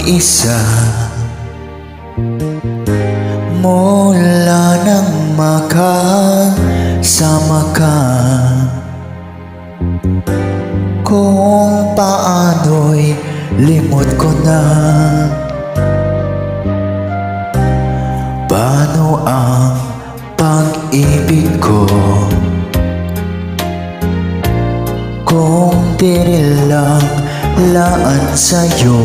mag-isa mula nang makasama ka. Kung paano'y limot ko na. Paano ang pag-ibig ko kung di lang laan sa'yo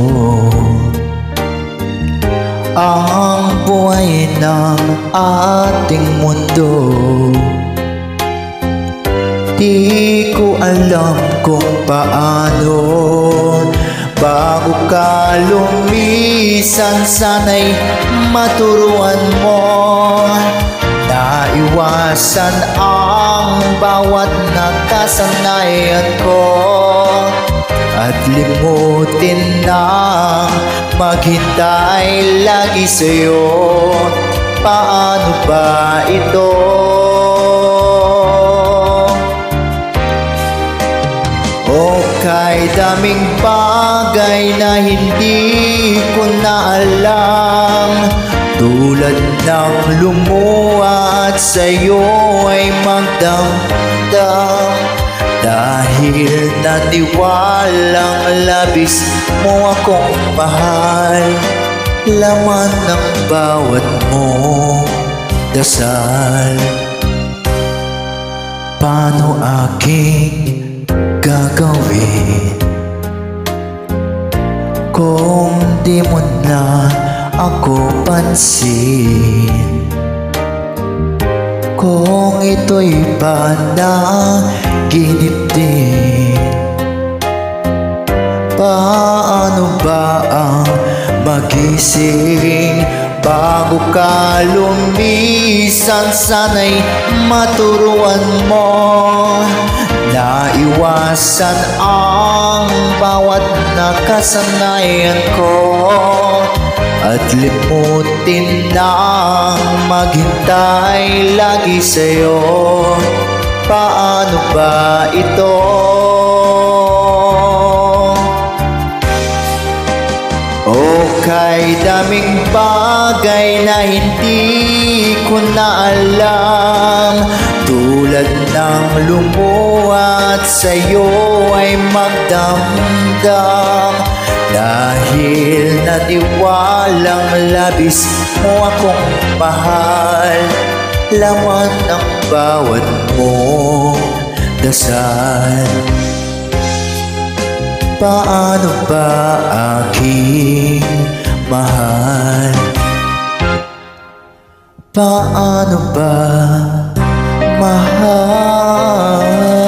ang buhay ng ating mundo? Di ko alam kung paano bago ka lumisan. Sana'y maturuan mo naiwasan ang bawat nakasanayan ko at limutin na maghintay lagi sa'yo. Paano ba ito? O kay daming bagay na hindi ko na alam, tulad ng lumuwa at sa'yo ay magdamdam. Dahil naniwalang labis mo akong mahal, laman ng bawat mong dasal. Paano aking gagawin kung di mo na ako pansin? Kung ito'y panaginip din, paano ba ang magising bago ka lumisan? Sana'y maturuan mo naiwasan ang bawat nakasanayan ko at limutin na maghintay lagi sa'yo. Paano ba ito? O kay daming bagay na hindi ko na alam, tulad ng lumuwa at sa'yo ay magdamdam. Dahil naniwalang labis mo akong mahal, laman ng bawat mong dasal. Paano ba aking mahal? Paano ba mahal?